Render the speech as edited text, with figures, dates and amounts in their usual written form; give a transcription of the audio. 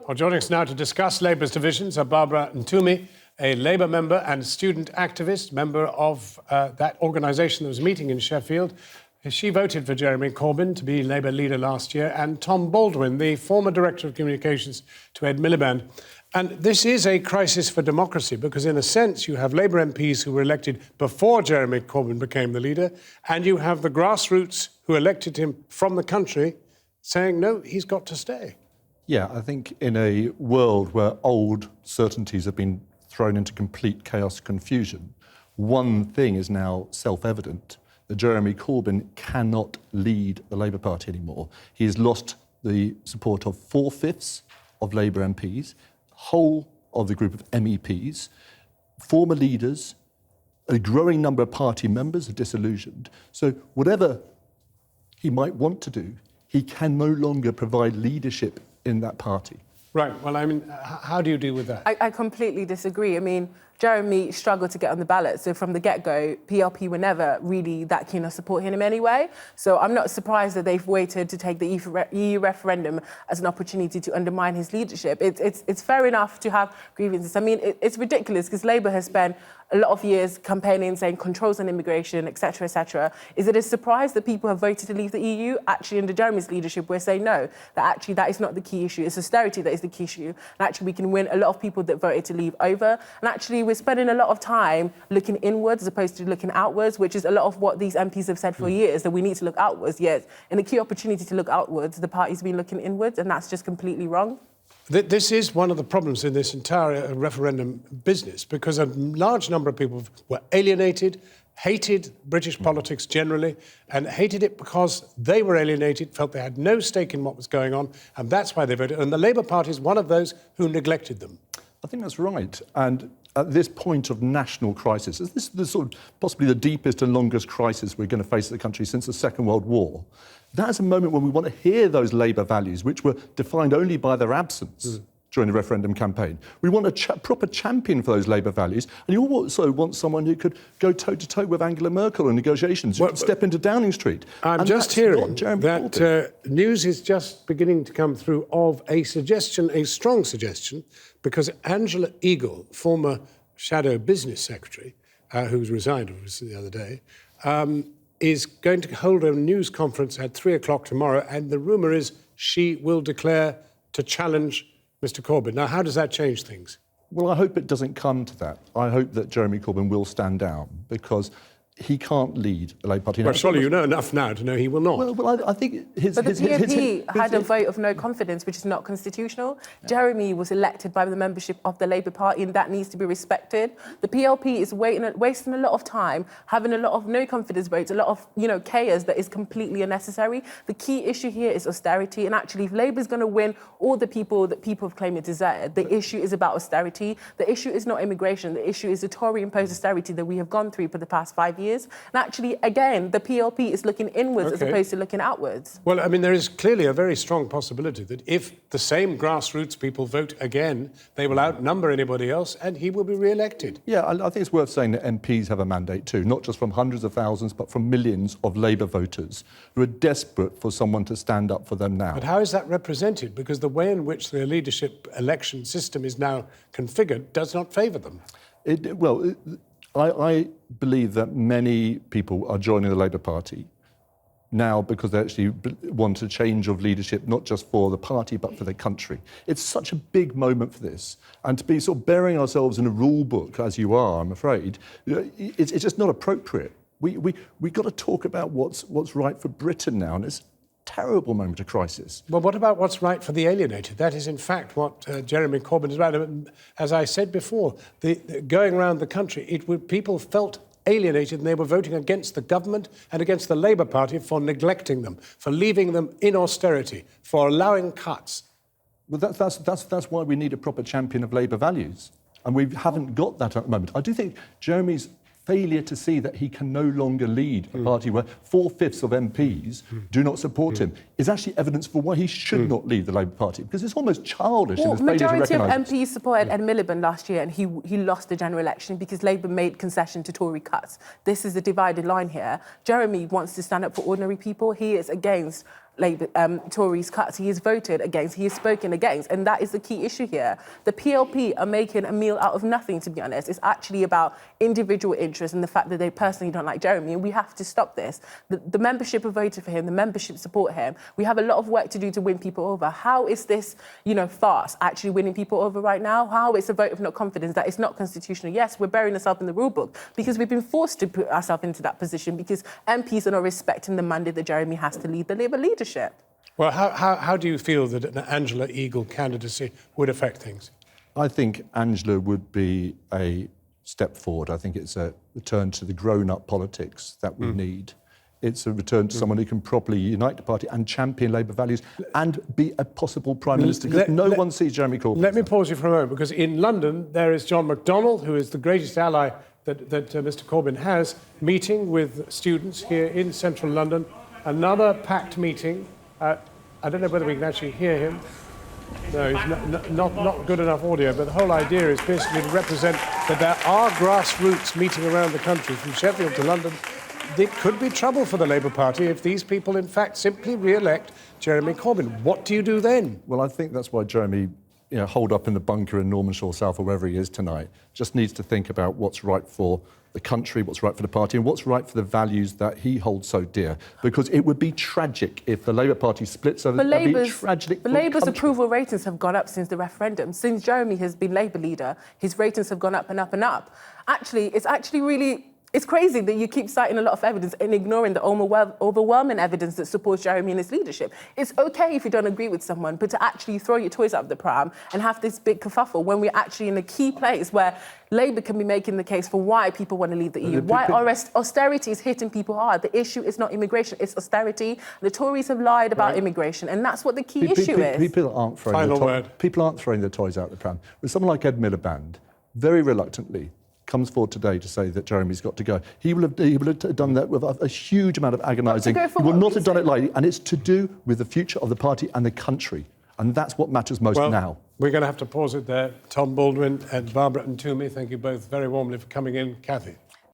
Well, joining us now to discuss Labour's divisions are Barbara Ntumy, a Labour member and student activist, member of that organisation that was meeting in Sheffield. She voted for Jeremy Corbyn to be Labour leader last year, and Tom Baldwin, the former Director of Communications to Ed Miliband. And this is a crisis for democracy because, in a sense, you have Labour MPs who were elected before Jeremy Corbyn became the leader, and you have the Grassroots who elected him from the country saying, no, he's got to stay. Yeah, I think in a world where old certainties have been thrown into complete chaos and confusion, one thing is now self-evident, that Jeremy Corbyn cannot lead the Labour Party anymore. He has lost the support of 4/5 of Labour MPs, whole of the group of MEPs, former leaders, a growing number of party members are disillusioned. So whatever he might want to do, he can no longer provide leadership in that party. Right. Well, I mean, how do you deal with that? I completely disagree. I mean, Jeremy struggled to get on the ballot. So from the get-go, PLP were never really that keen on supporting him anyway. So I'm not surprised that they've waited to take the EU referendum as an opportunity to undermine his leadership. It's fair enough to have grievances. I mean, it's ridiculous because Labour has spent a lot of years campaigning, saying controls on immigration, etc., etc. Is it a surprise that people have voted to leave the EU? Actually, under Jeremy's leadership, we're saying no, that actually that is not the key issue. It's austerity that is the key issue. And actually, we can win a lot of people that voted to leave over. And actually, we're spending a lot of time looking inwards as opposed to looking outwards, which is a lot of what these MPs have said for years, that we need to look outwards. Yet, in the key opportunity to look outwards, the party's been looking inwards, and that's just completely wrong. This is one of the problems in this entire referendum business, because a large number of people were alienated, hated British politics generally, and hated it because they were alienated, felt they had no stake in what was going on, and that's why they voted. And the Labour Party is one of those who neglected them. I think that's right. And at this point of national crisis, this is sort of possibly the deepest and longest crisis we're going to face in the country since the Second World War. That's a moment when we want to hear those Labour values, which were defined only by their absence during the referendum campaign. We want a proper champion for those Labour values, and you also want someone who could go toe-to-toe with Angela Merkel in negotiations, who could step into Downing Street. I'm just hearing that news is just beginning to come through of a suggestion, a strong suggestion, because Angela Eagle, former shadow business secretary, who's resigned obviously the other day, is going to hold a news conference at 3 o'clock tomorrow, and the rumour is she will declare to challenge Mr Corbyn. Now, how does that change things? Well, I hope it doesn't come to that. I hope that Jeremy Corbyn will stand down, because he can't lead the Labour Party. Well, surely you know enough now to know he will not. Well, I think his... But the PLP had a vote of no confidence, which is not constitutional. Yeah. Jeremy was elected by the membership of the Labour Party, and that needs to be respected. The PLP is wasting a lot of time, having a lot of no confidence votes, a lot of, chaos that is completely unnecessary. The key issue here is austerity, and actually, if Labour is going to win all the people that people have claimed it deserve, the issue is about austerity. The issue is not immigration. The issue is the Tory-imposed austerity that we have gone through for the past 5 years. And actually, again, the PLP is looking inwards as opposed to looking outwards. Well, I mean, there is clearly a very strong possibility that if the same Grassroots people vote again, they will outnumber anybody else and he will be re-elected. Yeah, I think it's worth saying that MPs have a mandate too, not just from hundreds of thousands, but from millions of Labour voters who are desperate for someone to stand up for them now. But how is that represented? Because the way in which the leadership election system is now configured does not favour them. I believe that many people are joining the Labour Party now because they actually want a change of leadership, not just for the party, but for the country. It's such a big moment for this. And to be sort of burying ourselves in a rule book, as you are, I'm afraid, it's just not appropriate. We've got to talk about what's right for Britain now, and it's a terrible moment of crisis. Well, what about what's right for the alienated? That is, in fact, what Jeremy Corbyn is about. As I said before, going around the country, people felt alienated and they were voting against the government and against the Labour Party for neglecting them, for leaving them in austerity, for allowing cuts. Well, that's why we need a proper champion of Labour values. And we haven't got that at the moment. I do think Jeremy's failure to see that he can no longer lead a party where 4/5 of MPs do not support him is actually evidence for why he should not lead the Labour Party, because it's almost childish in his failure to recognise. Majority of MPs supported Ed Miliband last year, and he lost the general election because Labour made concession to Tory cuts. This is a divided line here. Jeremy wants to stand up for ordinary people. He is against Tories' cuts. He has voted against, he has spoken against, and that is the key issue here. The PLP are making a meal out of nothing, to be honest. It's actually about individual interest and the fact that they personally don't like Jeremy, and we have to stop this. The membership have voted for him, the membership support him. We have a lot of work to do to win people over. How is this, farce actually winning people over right now? How it's a vote of no confidence, that it's not constitutional? Yes, we're burying ourselves in the rule book because we've been forced to put ourselves into that position because MPs are not respecting the mandate that Jeremy has to lead the Labour leadership. Well, how do you feel that an Angela Eagle candidacy would affect things? I think Angela would be a step forward. I think it's a return to the grown-up politics that we need. It's a return to someone who can properly unite the party and champion Labour values and be a possible Prime Minister, because no one sees Jeremy Corbyn. Let me pause you for a moment, because in London there is John McDonnell, who is the greatest ally that Mr Corbyn has, meeting with students here in central London. Another packed meeting. I don't know whether we can actually hear him. No, he's not good enough audio, but the whole idea is basically to represent that there are grassroots meeting around the country, from Sheffield to London. It could be trouble for the Labour Party if these people, in fact, simply re-elect Jeremy Corbyn. What do you do then? Well, I think that's why Jeremy, holed up in the bunker in Normanshire South or wherever he is tonight, just needs to think about what's right for the country, what's right for the party, and what's right for the values that he holds so dear. Because it would be tragic if the Labour Party splits over. Labour's approval ratings have gone up since the referendum. Since Jeremy has been Labour leader, his ratings have gone up and up and up. It's crazy that you keep citing a lot of evidence and ignoring the overwhelming evidence that supports Jeremy and his leadership. It's OK if you don't agree with someone, but to actually throw your toys out of the pram and have this big kerfuffle when we're actually in a key place where Labour can be making the case for why people want to leave the EU, why austerity is hitting people hard. The issue is not immigration, it's austerity. The Tories have lied about immigration, and that's what the key issue is. People aren't throwing their toys out of the pram. With someone like Ed Miliband, very reluctantly, comes forward today to say that Jeremy's got to go. He will have done that with a huge amount of agonising. He will not have done it lightly, and it's to do with the future of the party and the country. And that's what matters most now. We're going to have to pause it there. Tom Baldwin and Barbara Ntumy, thank you both very warmly for coming in. Cathy.